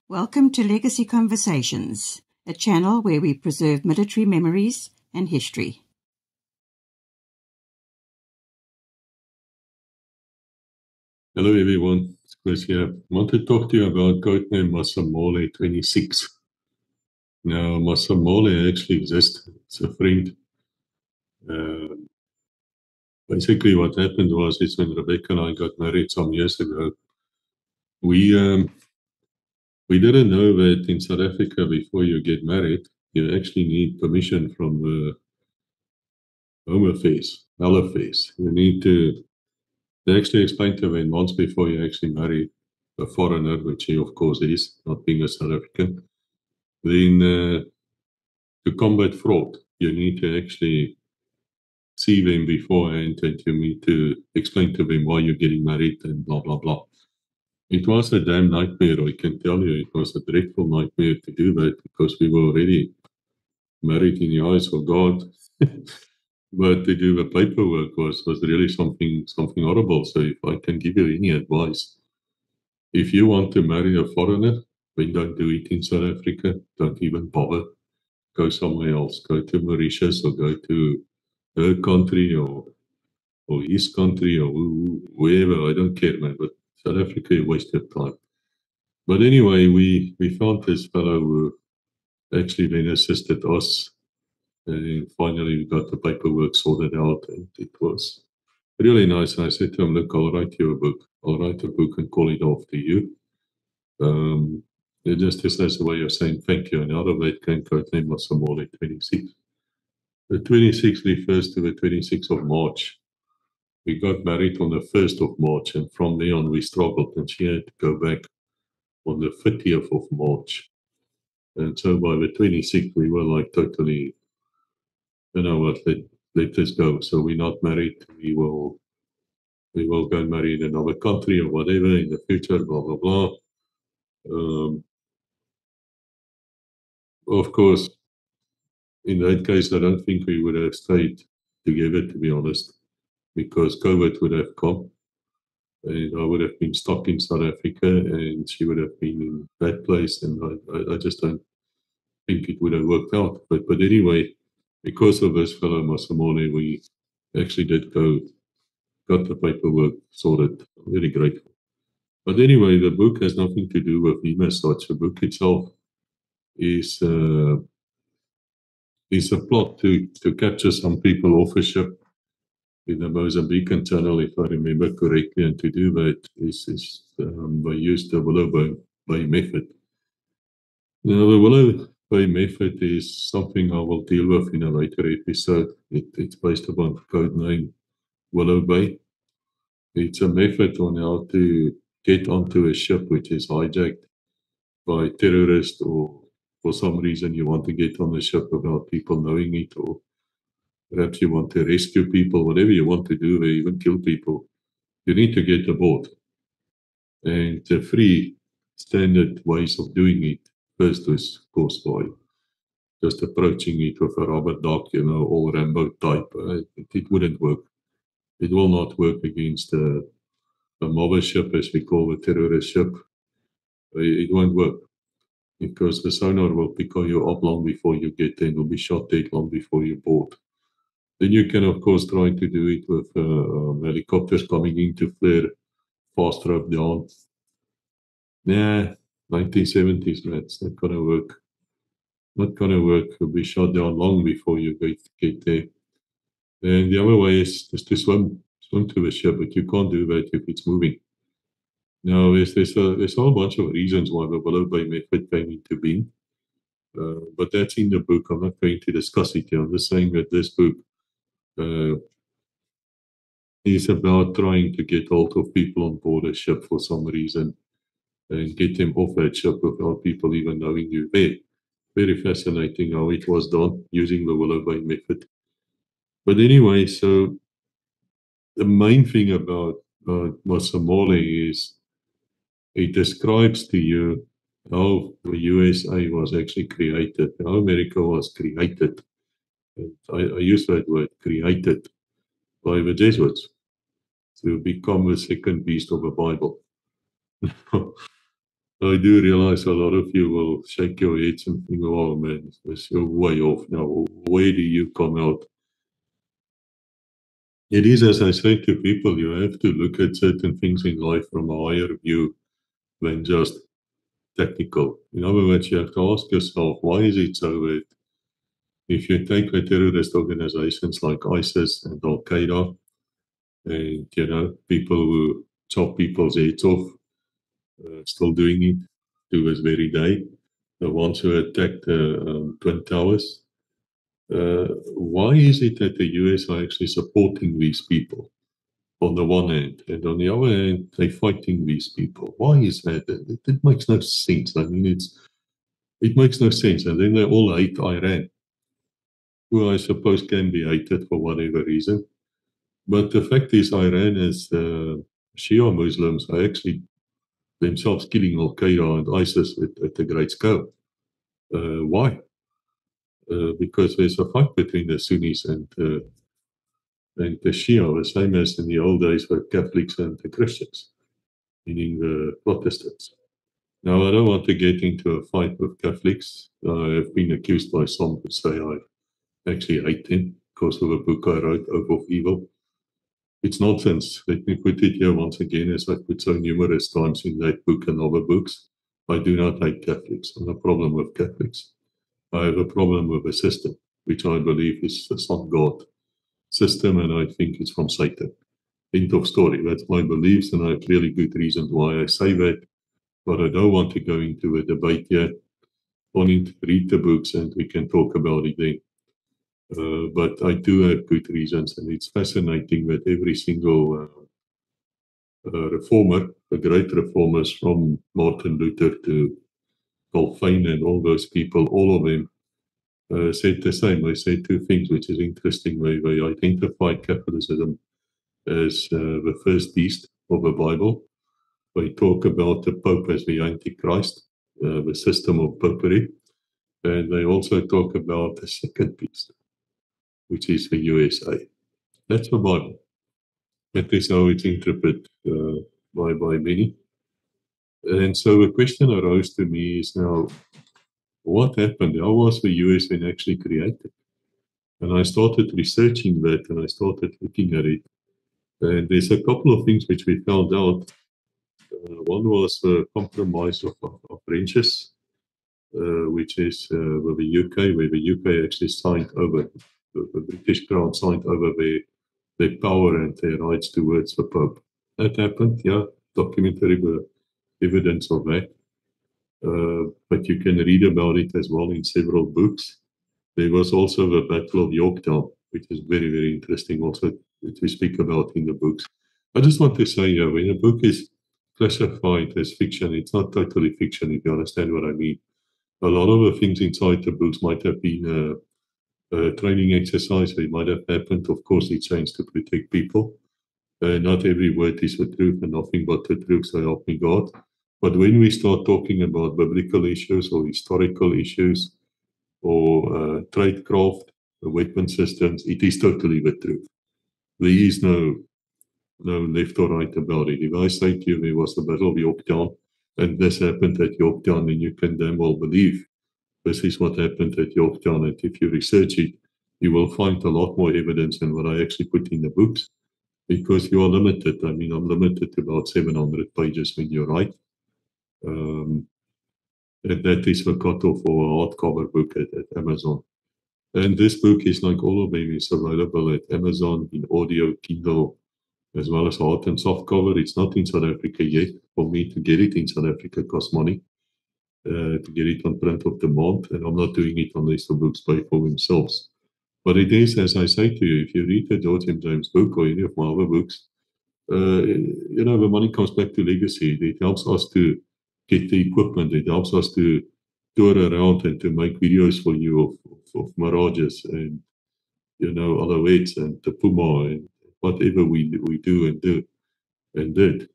Welcome to Legacy Conversations, a channel where we preserve military memories and history. Hello everyone, it's Chris here. I want to talk to you about codename Masamole 26. Now, Masamole actually exists. It's a friend. Basically, what happened was is when Rebecca and I got married some years ago, we didn't know that in South Africa, before you get married, you actually need permission from the Home Affairs, Health Affairs. You need to they actually explain to me months before you actually marry a foreigner, which he of course is, not being a South African. Then to combat fraud, you need to actually see them beforehand and you need to explain to them why you're getting married and blah, blah, blah. It was a damn nightmare, I can tell you. It was a dreadful nightmare to do that because we were already married in the eyes of God. But to do the paperwork was really something horrible. So if I can give you any advice, if you want to marry a foreigner, then don't do it in South Africa. Don't even bother. Go somewhere else. Go to Mauritius or go to her country or his country or wherever. I don't care, man. But South Africa, you waste your time. But anyway, we found this fellow who actually then assisted us. And finally, we got the paperwork sorted out. And it was really nice. And I said to him, look, I'll write you a book. I'll write a book and call it after you. It just as a way of saying thank you. And out of that came codename Masamole 26. The 26th refers to the 26th of March. We got married on the 1st of March, and from there on we struggled, and she had to go back on the 30th of March. And so by the 26th, we were like totally, you know what, let this go. So we're not married. We will go marry in another country or whatever in the future, blah, blah, blah. Of course, in that case, I don't think we would have stayed together, to be honest, because COVID would have come. And I would have been stuck in South Africa and she would have been in that place. And I just don't think it would have worked out. But anyway, because of this fellow Masamole, we actually did got the paperwork sorted. I'm very grateful. But anyway, the book has nothing to do with him as such. The book itself is a plot to capture some people off a ship in the Mozambican Channel, if I remember correctly, and to do that is they used the Willow Bay method. Now, the Willow Bay method is something I will deal with in a later episode. It's based upon the code name Willow Bay. It's a method on how to get onto a ship which is hijacked by terrorists, or for some reason you want to get on the ship without people knowing it, or perhaps you want to rescue people, whatever you want to do, or even kill people. You need to get aboard. And the three standard ways of doing it, first is, of course, by just approaching it with a rubber duck, all Rambo type. It wouldn't work. It will not work against a mobile ship, as we call a terrorist ship. It won't work because the sonar will pick you up long before you get there and will be shot dead long before you board. Then you can, of course, try to do it with helicopters coming in to flare fast rope down. Nah, 1970s, man, it's not going to work. Not going to work. You'll be shot down long before you get there. And the other way is just to swim to the ship, but you can't do that if it's moving. Now, there's a whole bunch of reasons why the Willow Bay method came into being. But that's in the book. I'm not going to discuss it here. I'm just saying that this book is about trying to get hold of people on board a ship for some reason and get them off that ship without people even knowing you're there. Very fascinating how it was done using the Willow Bay method. But anyway, so the main thing about Masamole is it describes to you how the USA was actually created, how America was created. And I use that word, created, by the Jesuits to become the second beast of the Bible. I do realize a lot of you will shake your heads and think, oh man, you're way off now. Where do you come out? It is, as I say to people, you have to look at certain things in life from a higher view than just technical. In other words, you have to ask yourself, why is it so that if you take the terrorist organizations like ISIS and Al Qaeda, and people who chop people's heads off, still doing it to this very day, the ones who attacked the Twin Towers, why is it that the US are actually supporting these people on the one hand, and on the other hand, they're fighting these people? Why is that? It makes no sense. I mean, it makes no sense. And then they all hate Iran, who I suppose can be hated for whatever reason. But the fact is, Iran is Shia Muslims are actually themselves killing Al Qaeda and ISIS at a great scale. Why? Because there's a fight between the Sunnis and the Shia, the same as in the old days with Catholics and the Christians, meaning the Protestants. Now, I don't want to get into a fight with Catholics. I have been accused by some to say I actually hate them because of a book I wrote, Oath of Evil. It's nonsense. Let me put it here once again, as I've put so numerous times in that book and other books. I do not hate Catholics. I have a problem with Catholics. I have a problem with a system, which I believe is a sun god system, and I think it's from Satan. End of story. That's my beliefs, and I have really good reasons why I say that. But I don't want to go into a debate yet. I need to read the books, and we can talk about it then. But I do have good reasons, and it's fascinating that every single reformer, the great reformers from Martin Luther to Calvin and all those people, all of them said the same. They said two things, which is interesting. They identified Catholicism as the first beast of the Bible. They talk about the Pope as the Antichrist, the system of popery. And they also talk about the second beast, which is the USA. That's the Bible. That is how it's interpreted by many. And so the question arose to me is now, what happened? How was the US actually created? And I started researching that, and I started looking at it. And there's a couple of things which we found out. One was the compromise of Frenches, which is with the UK, where the UK actually signed over, the British Crown signed over their power and their rights towards the Pope. That happened, yeah, documentary evidence of that. But you can read about it as well in several books. There was also the Battle of Yorktown, which is very, very interesting also to speak about in the books. I just want to say, when a book is classified as fiction, it's not totally fiction, if you understand what I mean. A lot of the things inside the books might have been a training exercise. They might have happened. Of course, it's changed to protect people. Not every word is the truth and nothing but the truth, so help me God. But when we start talking about biblical issues or historical issues or tradecraft, weapon systems, it is totally the truth. There is no left or right about it. If I say to you there was the Battle of Yorktown and this happened at Yorktown, then you can damn well believe this is what happened at Yorktown. And if you research it, you will find a lot more evidence than what I actually put in the books, because you are limited. I mean, I'm limited to about 700 pages when you write. And that is the cutoff for a hardcover book at Amazon. And this book is like all of them is available at Amazon in audio, Kindle, as well as hard and soft cover. It's not in South Africa yet. For me to get it in South Africa costs money. To get it on print of demand, and I'm not doing it unless the books pay for themselves. But it is, as I say to you, if you read the George M. James book or any of my other books, the money comes back to legacy. It helps us to get the equipment. It helps us to tour around and to make videos for you of Mirages and, Alouettes and the Puma and whatever we do and did.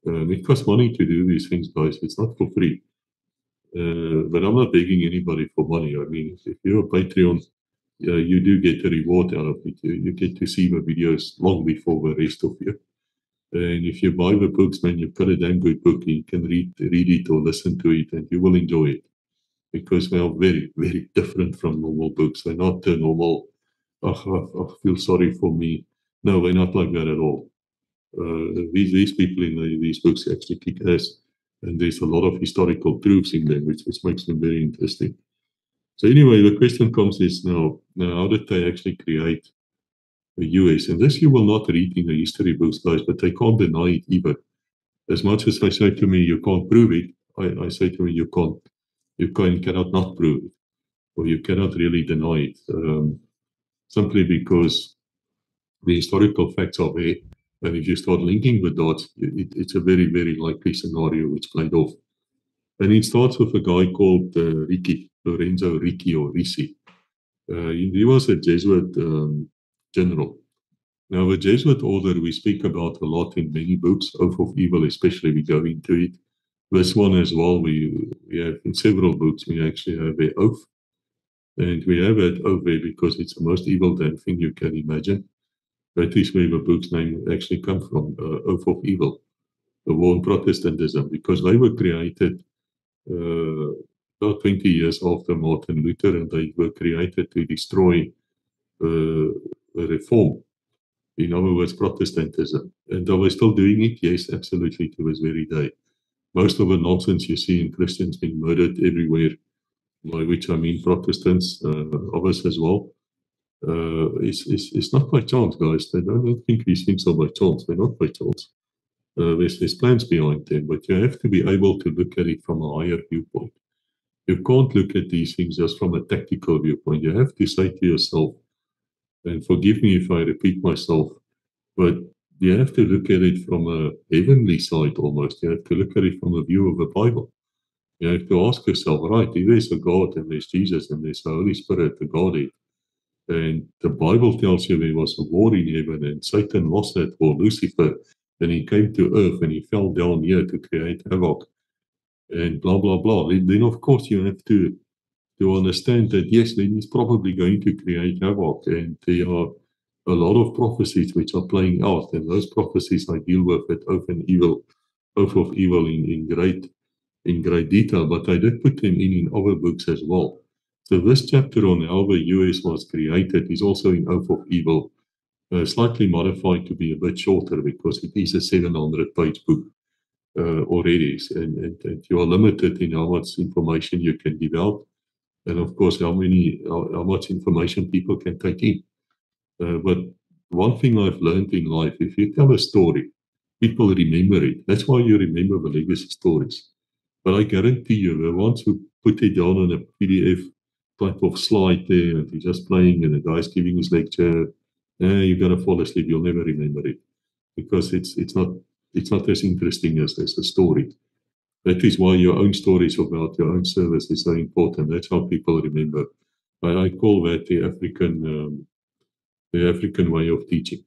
It costs money to do these things, guys. It's not for free. But I'm not begging anybody for money. I mean, if you're a Patreon, you do get a reward out of it. You get to see the videos long before the rest of you. And if you buy the books, man, you've got a damn good book. You can read it or listen to it, and you will enjoy it because they are very, very different from normal books. They're not the normal, I feel sorry for me. No, they're not like that at all. These people in these books actually kick ass, and there's a lot of historical truths in them, which makes them very interesting. So anyway, the question comes is now how did they actually create the US? And this you will not read in the history books, guys, but they can't deny it either. As much as they say to me, you can't prove it, I say to me, you cannot not prove it, or you cannot really deny it, simply because the historical facts are there. And if you start linking the dots, it's a very, very likely scenario which played off. And it starts with a guy called Lorenzo Ricci or Ricci. He was a Jesuit general. Now, the Jesuit order we speak about a lot in many books, Oath of Evil especially, we go into it. This one as well, we have in several books, we actually have an oath. And we have that oath there because it's the most evil damn thing you can imagine. That is where the book's name actually comes from, Oath of Evil, the war on Protestantism, because they were created about 20 years after Martin Luther, and they were created to destroy reform. In other words, Protestantism. And are we still doing it? Yes, absolutely, to this very day. Most of the nonsense you see in Christians being murdered everywhere, by which I mean Protestants, others as well, it's not by chance, guys. They don't think these things are by chance. They're not by chance. There's plans behind them, but you have to be able to look at it from a higher viewpoint. You can't look at these things just from a tactical viewpoint. You have to say to yourself, and forgive me if I repeat myself, but you have to look at it from a heavenly side almost. You have to look at it from a view of the Bible. You have to ask yourself, right, if there's a God and there's Jesus and there's the Holy Spirit, the Godhead, and the Bible tells you there was a war in heaven and Satan lost that war, Lucifer, and he came to earth and he fell down here to create havoc and blah, blah, blah. Then of course you have to understand that, yes, then he's probably going to create havoc, and there are a lot of prophecies which are playing out, and those prophecies I deal with at Oath of Evil in great detail, but I did put them in other books as well. So this chapter on how the US was created is also in Oath of Evil, slightly modified to be a bit shorter because it is a 700-page book already, and you are limited in how much information you can give out. And of course, how much information people can take in. But one thing I've learned in life, if you tell a story, people remember it. That's why you remember the legacy stories. But I guarantee you, the ones who put it down on a PDF type of slide there, and he's just playing, and the guy's giving his lecture, you're gonna fall asleep. You'll never remember it because it's not as interesting as the story. That is why your own stories about your own service is so important. That's how people remember. I call that the African way of teaching.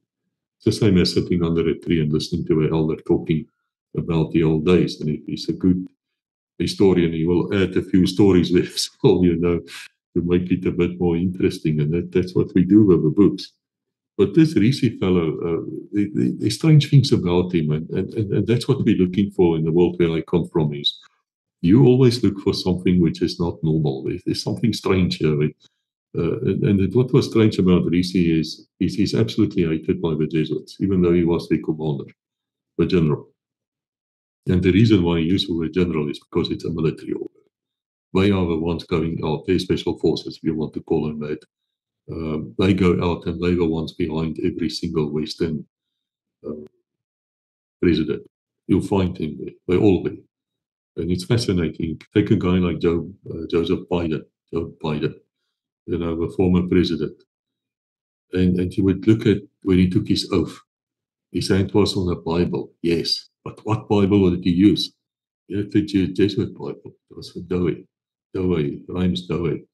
It's the same as sitting under a tree and listening to an elder talking about the old days. And if he's a good historian, he will add a few stories there as well, to make it a bit more interesting. And that's what we do with the books. But this Ricci fellow, there's strange things about him, and that's what we're looking for in the world where I come from. Is you always look for something which is not normal. There's something strange here. And what was strange about Ricci is he's absolutely hated by the Jesuits, even though he was the commander, the general. And the reason why he used the word general is because it's a military order. They are the ones going out, their special forces, if you want to call them that. They go out and they're the ones behind every single Western president. You'll find him there. They're all there. And it's fascinating. Take a guy like Joseph Biden, Joe Biden, the former president. And you would look at when he took his oath. His hand was on the Bible, yes. But what Bible did he use? He had the Jesuit Bible. It was Douay, rhymes Douay.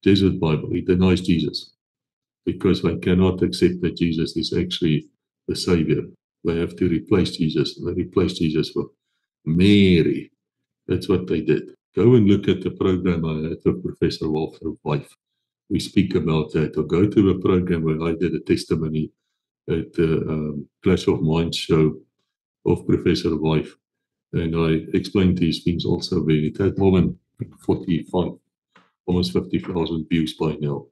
Jesuit Bible. He denies Jesus because they cannot accept that Jesus is actually the Savior. They have to replace Jesus. They replace Jesus with Mary. That's what they did. Go and look at the program I had with Professor Walter Weiff. We speak about that. Or go to the program where I did a testimony at the Clash of Minds show of Professor Wife. And I explained these things also where it had more than 45, almost 50,000 views by now.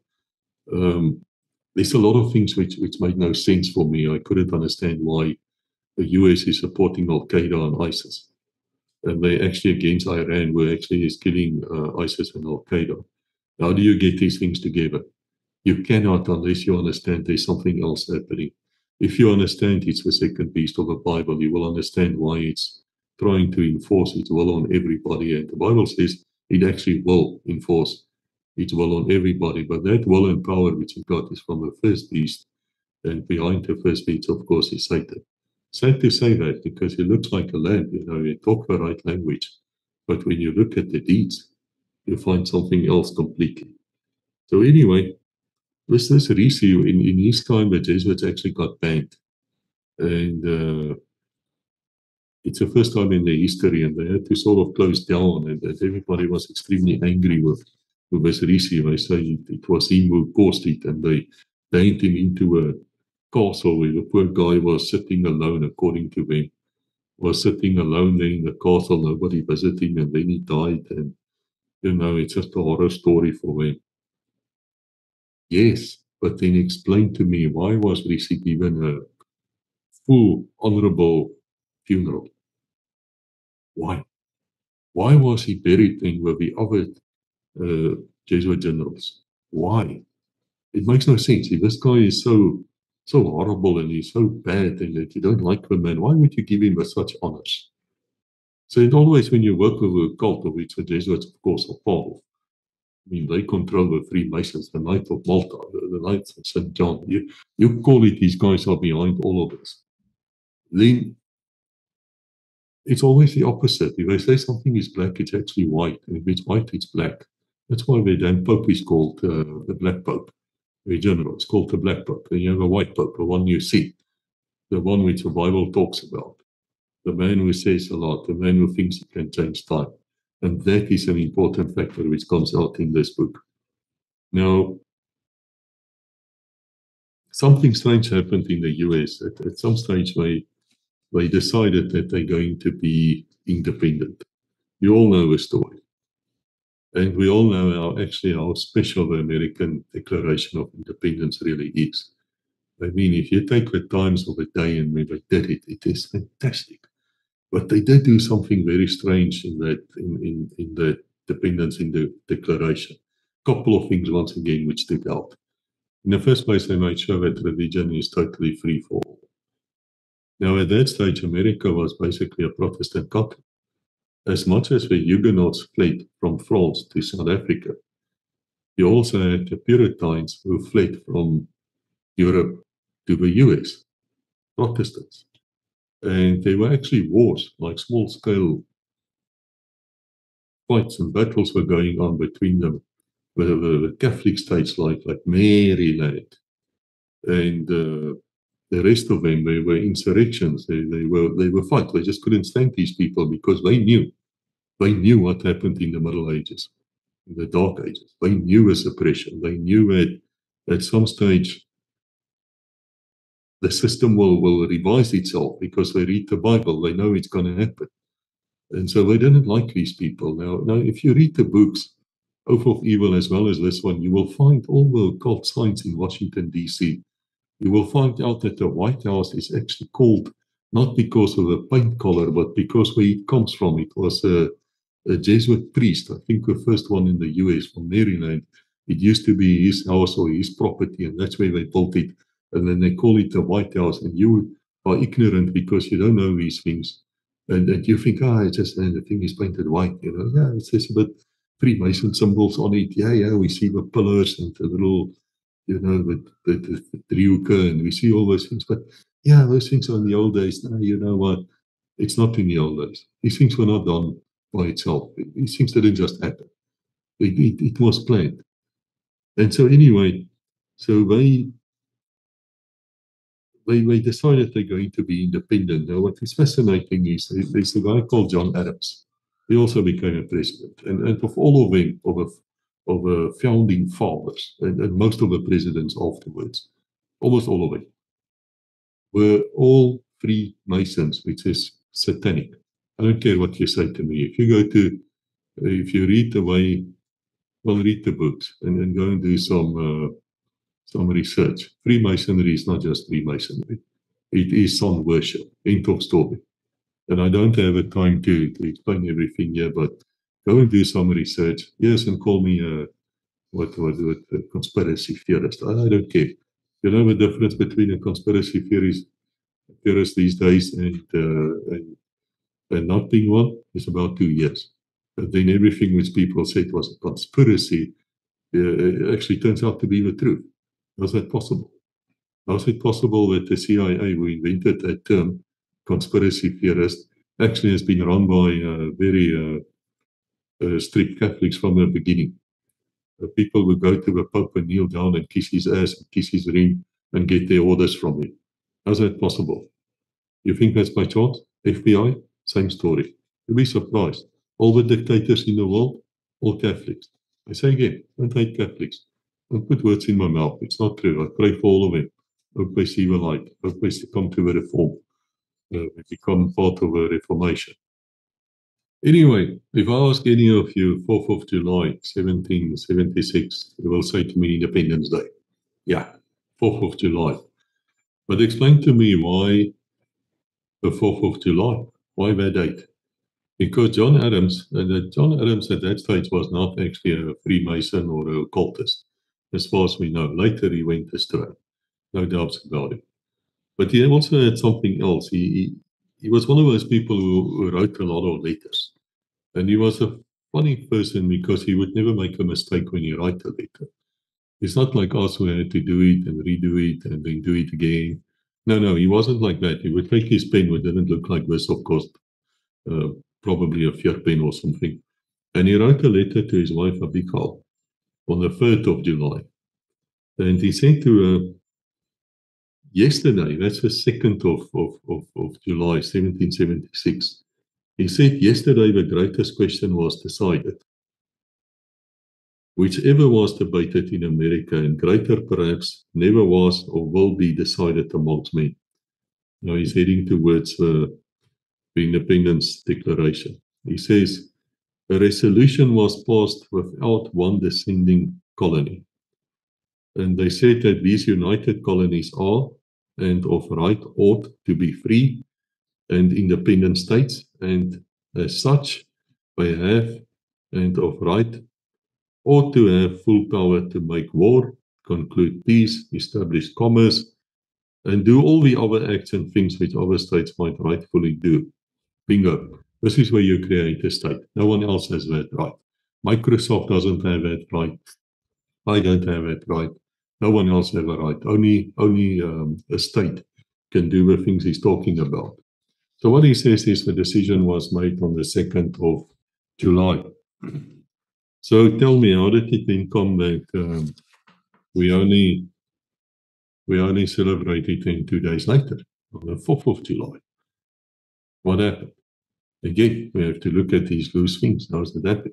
There's a lot of things which made no sense for me. I couldn't understand why the US is supporting Al-Qaeda and ISIS. And they actually against Iran were actually is killing ISIS and Al-Qaeda. How do you get these things together? You cannot unless you understand there's something else happening. If you understand it's the second beast of the Bible, you will understand why it's trying to enforce its will on everybody. And the Bible says it actually will enforce its will on everybody. But that will and power which it got is from the first beast. And behind the first beast, of course, is Satan. Sad to say that because he looks like a lamb, you talk the right language. But when you look at the deeds, you find something else completely. So anyway, this Risi, in his time, the Jesuits actually got banned. And it's the first time in their history, and they had to sort of close down, and everybody was extremely angry with this Risi. They say it was him who caused it, and they turned him into a castle where the poor guy was sitting alone, according to them. Was sitting alone there in the castle, nobody visiting, and then he died. And, it's just a horror story for them. Yes, but then explain to me, why was Risi given a full, honorable funeral? Why? Why was he buried then with the other Jesuit generals? Why? It makes no sense. If this guy is so horrible and he's so bad and that you don't like the man, why would you give him such honors? So it always, when you work with a cult of which the Jesuits, of course, are part of, I mean, they control the Freemasons, the Knights of Malta, the Knights of St. John. You call it these guys are behind all of this. Then it's always the opposite. If they say something is black, it's actually white. And if it's white, it's black. That's why the damn Pope is called the Black Pope. The general, it's called the Black Pope. And you have a white Pope, the one you see, the one which the Bible talks about. The man who says a lot, the man who thinks he can change time. And that is an important factor which comes out in this book. Now, something strange happened in the US. At some stage, they decided that they're going to be independent. You all know the story. And we all know how special the American Declaration of Independence really is. I mean, if you take the times of the day and when they did it, it is fantastic. But they did do something very strange in that, in the dependence in the Declaration. Couple of things, once again, which stood out. In the first place, they made sure that religion is totally free for all. Now, at that stage, America was basically a Protestant country. As much as the Huguenots fled from France to South Africa, you also had the Puritans who fled from Europe to the US, Protestants. And there were actually wars, like small-scale fights and battles were going on between them. The Catholic states like Maryland and the rest of them, they were insurrections. They were fights. They just couldn't stand these people because they knew what happened in the Middle Ages, in the Dark Ages. They knew a suppression. They knew that at some stage the system will revise itself because they read the Bible. They know it's going to happen. And so they didn't like these people. Now, if you read the books, Oath of Evil as well as this one, you will find all the cult signs in Washington, D.C. You will find out that the White House is actually called not because of the paint color, but because where it comes from. It was a Jesuit priest, I think the first one in the US from Maryland. It used to be his house or his property, and that's where they built it. And then they call it the White House. And you are ignorant because you don't know these things. And you think, it's just the thing is painted white, Yeah, it's just a bit Freemason symbols on it. Yeah, we see the pillars and the little, the driehoeke, and we see all those things. But yeah, those things are in the old days. No, you know what? It's not in the old days. These things were not done by itself. These things didn't just happen. It was planned. And so anyway, so they decided they're going to be independent. Now, what is fascinating is there's a guy called John Adams. He also became a president. And of all of them, of the founding fathers, and most of the presidents afterwards, almost all of them, were all Freemasons, which is satanic. I don't care what you say to me. If you read the way, well, read the books and go and do some research. Freemasonry is not just Freemasonry. It is sun worship. End of story. And I don't have a time to explain everything here, but go and do some research. Yes, and call me a conspiracy theorist. I don't care. You know the difference between a conspiracy theorist these days and not being one is about 2 years. But then everything which people said was a conspiracy actually turns out to be the truth. How's that possible? How is it possible that the CIA, who invented that term, conspiracy theorist, actually has been run by very strict Catholics from the beginning? People would go to the Pope and kneel down and kiss his ass and kiss his ring and get their orders from him. How's that possible? You think that's by chance? FBI, same story. You'll be surprised. All the dictators in the world, all Catholics. I say again, don't hate Catholics. Don't put words in my mouth. It's not true. I pray for all of them. Hope they see the light. Hope they come to a reform. Become part of a reformation. Anyway, if I ask any of you 4th of July, 1776, you will say to me Independence Day. Yeah, 4th of July. But explain to me why the 4th of July? Why that date? Because John Adams at that stage was not actually a Freemason or a occultist, as far as we know. Later he went astray, no doubts about it. But he also had something else. He was one of those people who wrote a lot of letters. And he was a funny person because he would never make a mistake when he write a letter. It's not like us who had to do it and redo it and then do it again. No, he wasn't like that. He would take his pen, which didn't look like this, of course, probably a Fiat pen or something. And he wrote a letter to his wife, Abigail, on the 3rd of July. And he said to her, yesterday, that's the 2nd of July, 1776. He said, yesterday the greatest question was decided. Whichever was debated in America, and greater perhaps never was or will be decided amongst men. Now he's heading towards the Independence Declaration. He says, a resolution was passed without one descending colony. And they said that these united colonies are, and of right ought to be free and independent states, and as such, they have, and of right, ought to have full power to make war, conclude peace, establish commerce, and do all the other acts and things which other states might rightfully do. Bingo. This is where you create a state. No one else has that right. Microsoft doesn't have that right. I don't have that right. No one else has a right. Only a state can do the things he's talking about. So what he says is the decision was made on the 2nd of July. So tell me, how did it then come that we only celebrated it 2 days later, on the 4th of July? What happened? Again, we have to look at these loose things. How does that happen?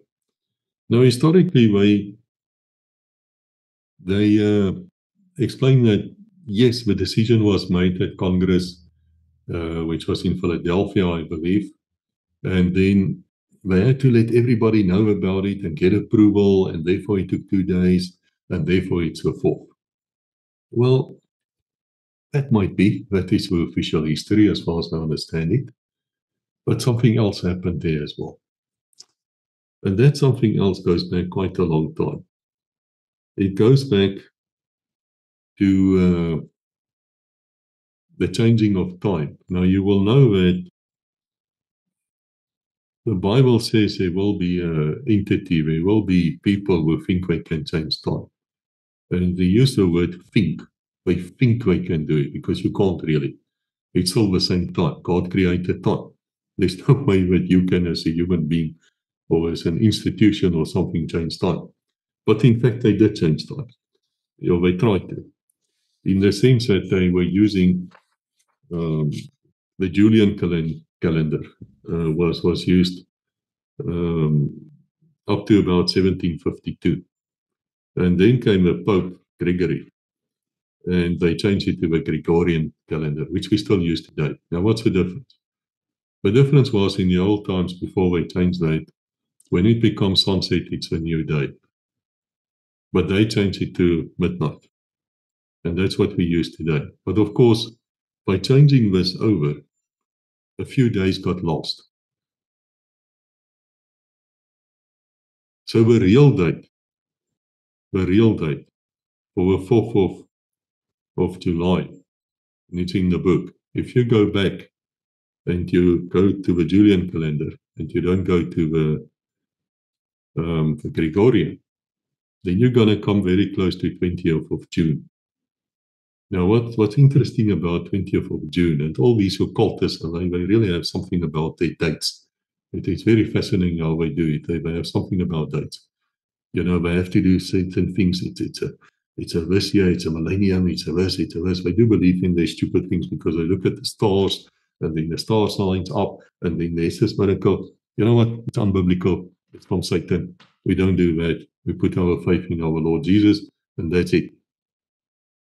Now, historically, they explain that, yes, the decision was made at Congress, which was in Philadelphia, I believe, and then they had to let everybody know about it and get approval, and therefore it took 2 days, and therefore it's the 4th. Well, that might be. That is the official history as far as I understand it. But something else happened there as well. And that something else goes back quite a long time. It goes back to the changing of time. Now, you will know that the Bible says there will be an entity, there will be people who think they can change time. And they use the word think. They think they can do it because you can't really. It's all the same time. God created time. There's no way that you can, as a human being or as an institution or something, change time. But in fact, they did change time. They tried to. In the sense that they were using the Julian calendar was used up to about 1752. And then came the Pope Gregory. and they changed it to the Gregorian calendar, which we still use today. Now, what's the difference? The difference was in the old times before they changed that, when it becomes sunset, it's a new day. But they changed it to midnight. And that's what we use today. But of course, by changing this over, a few days got lost. So the real date for the 4th of July, and it's in the book. If you go back and you go to the Julian calendar and you don't go to the Gregorian, then you're going to come very close to 20th of June. Now, what's interesting about 20th of June, and all these occultists, they really have something about their dates. It's very fascinating how they do it. They have something about dates. You know, they have to do certain things. It's a this year, it's a millennium, it's a this. They do believe in their stupid things because they look at the stars, and then the stars lines up, and then there's this miracle. You know what? It's unbiblical. It's from Satan. We don't do that. We put our faith in our Lord Jesus, and that's it.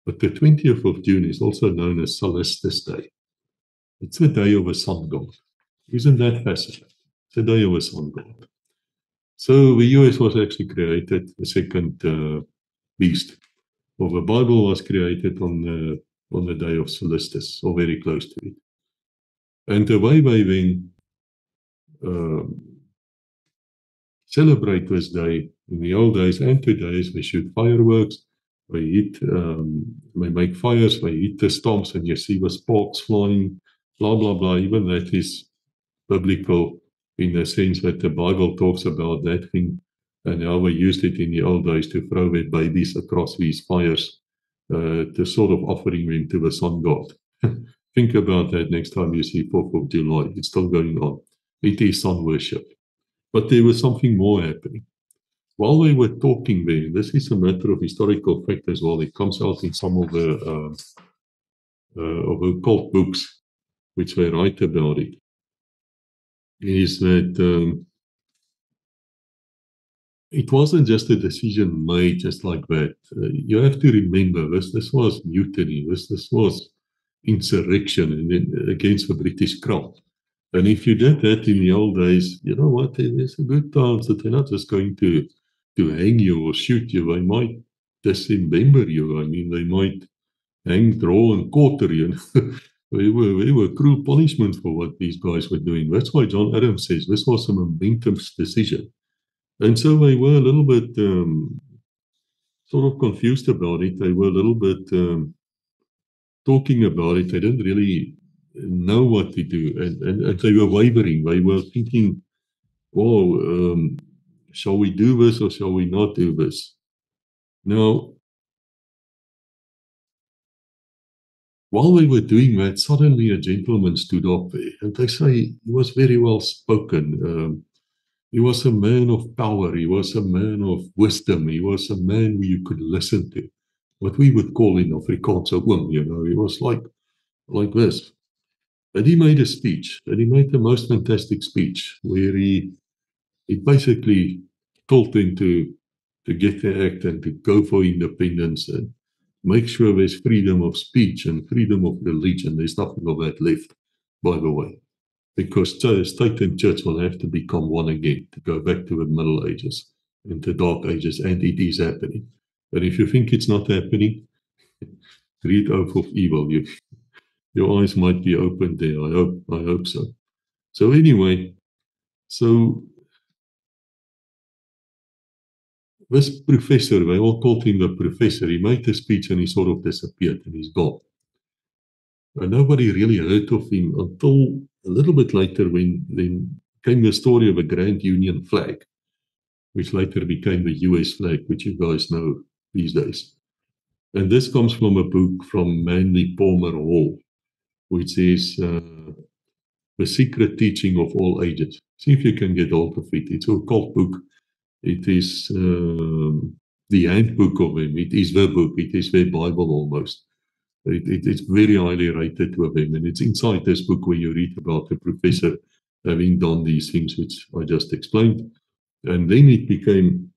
But the 20th of June is also known as Solstice Day. It's the day of a sun god. Isn't that fascinating? It's the day of a sun god. So the US was actually created, the second beast of the Bible was created on the day of solstice, or very close to it. And the way they then celebrate this day in the old days and today is they shoot fireworks, they hit, they make fires, they hit the stumps, and you see the sparks flying, blah, blah, blah. Even that is biblical in the sense that the Bible talks about that thing and how they used it in the old days to throw their babies across these fires, to sort of offering them to the sun god. Think about that next time you see 4th of July. It's still going on. It is sun worship. But there was something more happening. While they were talking there, this is a matter of historical fact as well. It comes out in some of the occult books which they write about it, is that it wasn't just a decision made just like that. You have to remember this was mutiny, this was insurrection against the British Crown. And if you did that in the old days, you know what, there's a good chance that they're not just going to hang you or shoot you. They might dismember you. I mean, they might hang, draw, and quarter you. They were cruel punishment for what these guys were doing. That's why John Adams says this was a momentous decision. And so they were a little bit sort of confused about it. They were a little bit talking about it. They didn't really know what to do. And they were wavering. They were thinking, well, shall we do this or shall we not do this? Now, while they were doing that, suddenly a gentleman stood up there. And they say he was very well spoken. He was a man of power. He was a man of wisdom. He was a man who you could listen to. What we would call in Afrikaans a oom, you know. He was like this. And he made a speech. And he made the most fantastic speech where he basically told them to get the act and to go for independence and make sure there's freedom of speech and freedom of religion. There's nothing of that left, by the way. Because state and church will have to become one again, to go back to the Middle Ages and the Dark Ages, and it is happening. But if you think it's not happening, read Oath of Evil. Your eyes might be opened there. I hope so. So anyway, this professor, they all called him the professor. He made the speech and he sort of disappeared and he's gone. And nobody really heard of him until a little bit later when then came the story of a Grand Union flag, which later became the US flag, which you guys know these days. And this comes from a book from Manly Palmer Hall, which is The Secret Teaching of All Ages. See if you can get hold of it. It's a cult book. It is the handbook of him. It is the book. It is their Bible almost. It's very highly rated with him. And it's inside this book where you read about the professor having done these things, which I just explained. And then it came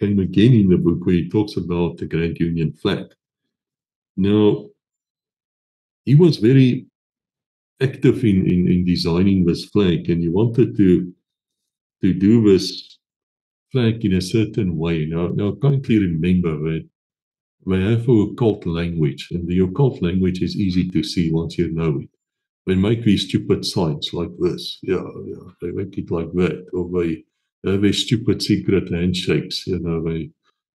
again in the book where he talks about the Grand Union flag. Now, he was very active in designing this flag, and he wanted to do this flag in a certain way. Now I currently remember that they have a occult language, and the occult language is easy to see once you know it. They make these stupid signs like this. Yeah, yeah. They make it like that. Or they have these stupid secret handshakes. They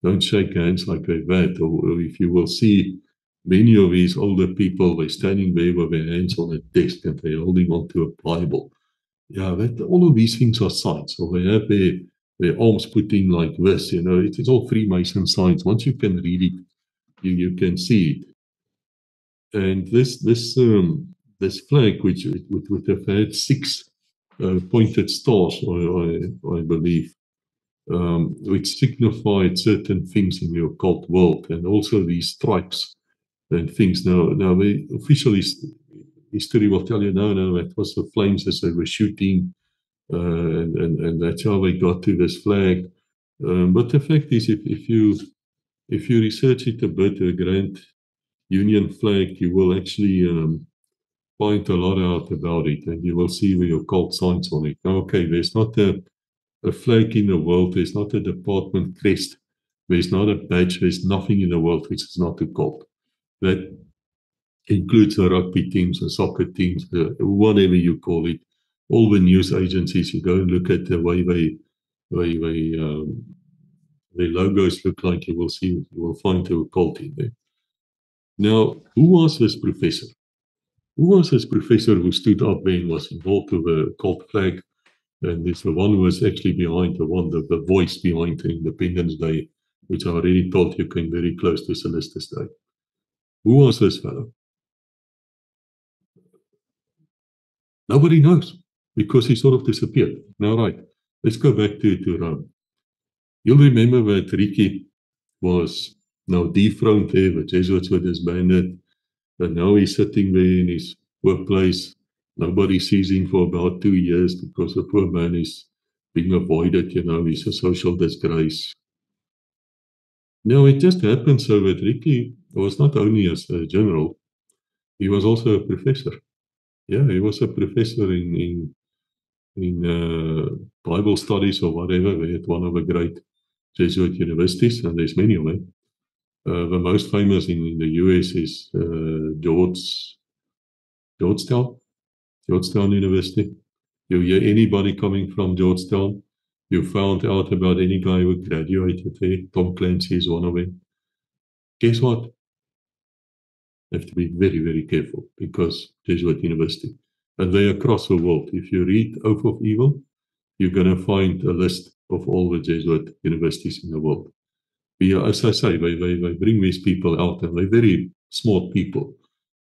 don't shake hands like that. Or if you will see many of these older people, they're standing there with their hands on a desk and they're holding onto a Bible. Yeah, all of these things are signs. So they have their arms put in like this. It's all Freemason signs. Once you can read it, you can see it. And this flag, which would have had six pointed stars, I believe, which signified certain things in the occult world, and also these stripes and things. Now the official history will tell you, no, that was the flames as they were shooting, and that's how they got to this flag. But the fact is, if you research it a bit, a Grand Union flag, you will actually find a lot out about it, and you will see the occult signs on it. Okay, there's not a flag in the world, there's not a department crest, there's not a badge, there's nothing in the world which is not occult. That includes the rugby teams, the soccer teams, whatever you call it. All the news agencies, you go and look at the way their logos look like, you will find the occult in there. Now, who was this professor? Who was this professor who stood up there and was involved with the cult flag? And it's the one who was actually behind the voice behind the Independence Day, which I already told you came very close to Solstice Day. Who was this fellow? Nobody knows, because he sort of disappeared. Now, right, let's go back to Rome. You'll remember that Ricky was now dethroned there, the Jesuits were disbanded, and now he's sitting there in his workplace. Nobody sees him for about 2 years because the poor man is being avoided. He's a social disgrace. Now, it just happened so that Ricky was not only a general, he was also a professor. Yeah, he was a professor in Bible studies or whatever. They had one of the great Jesuit universities, and there's many of them. The most famous in the US is Georgetown University. You hear anybody coming from Georgetown, you found out about any guy who graduated there. Tom Clancy is one of them. Guess what? You have to be very, very careful, because Jesuit University. And they're across the world. If you read Oath of Evil, you're going to find a list of all the Jesuit universities in the world. As I say, they bring these people out, and they're very smart people,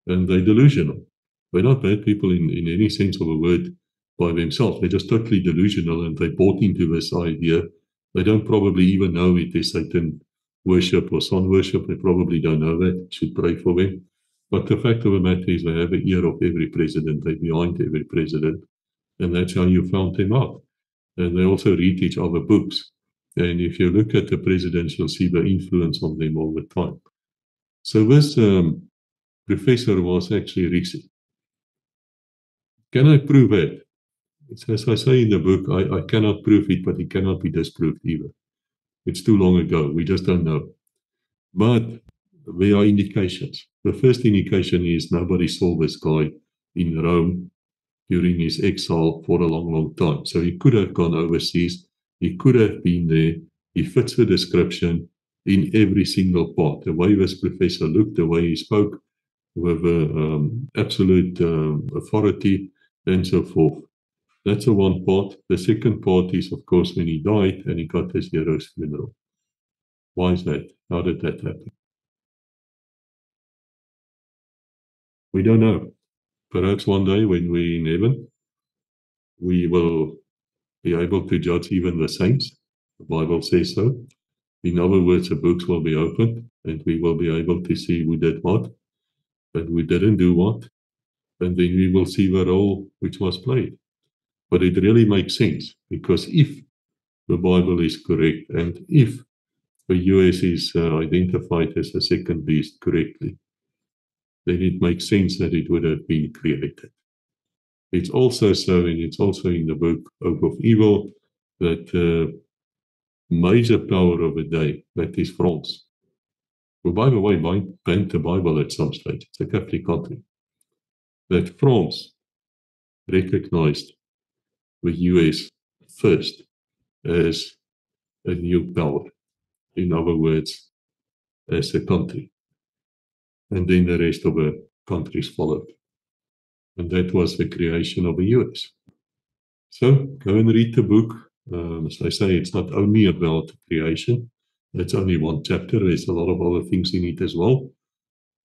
and they're delusional. They're not bad people in any sense of a word by themselves. They're just totally delusional, and they bought into this idea. They don't probably even know it is Satan worship or sun worship. They probably don't know that. Should pray for them. But the fact of the matter is, they have an ear of every president. They're behind every president, and that's how you found them out. And they also read each other books. And if you look at the presidents, you'll see the influence on them all the time. So this professor was actually Ricci. Can I prove it? As I say in the book, I cannot prove it, but it cannot be disproved either. It's too long ago. We just don't know. But there are indications. The first indication is nobody saw this guy in Rome during his exile for a long, long time. So he could have gone overseas. He could have been there. He fits the description in every single part. The way this professor looked, the way he spoke with absolute authority, and so forth. That's the one part. The second part is, of course, when he died and he got his hero's funeral. Why is that? How did that happen? We don't know. Perhaps one day when we're in heaven, we will be able to judge even the saints. The Bible says so. In other words, the books will be opened, and we will be able to see who did what and who didn't do what. And then we will see the role which was played. But it really makes sense, because if the Bible is correct, and if the US is identified as the second beast correctly, then it makes sense that it would have been created. It's also so, and it's also in the book Oak of Evil, that major power of the day, that is France, who, by the way, banned the Bible at some stage. It's a Catholic country. That France recognized the US first as a new power. In other words, as a country. And then the rest of the countries followed. And that was the creation of the US. So go and read the book. As I say, it's not only about creation. It's only one chapter. There's a lot of other things in it as well.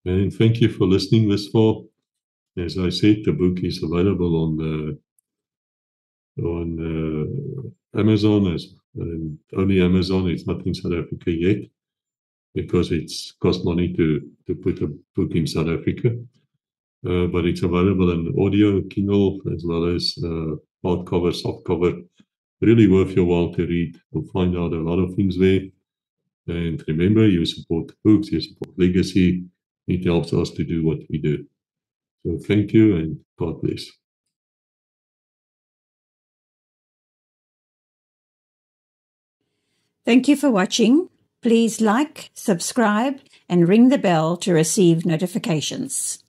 And thank you for listening this far. As I said, the book is available on Amazon, only Amazon. It's not in South Africa yet, because it's cost money to put a book in South Africa. But it's available in audio, Kindle, as well as hardcover, softcover. Really worth your while to read. You'll find out a lot of things there. And remember, you support books, you support legacy. It helps us to do what we do. So thank you, and God bless. Thank you for watching. Please like, subscribe, and ring the bell to receive notifications.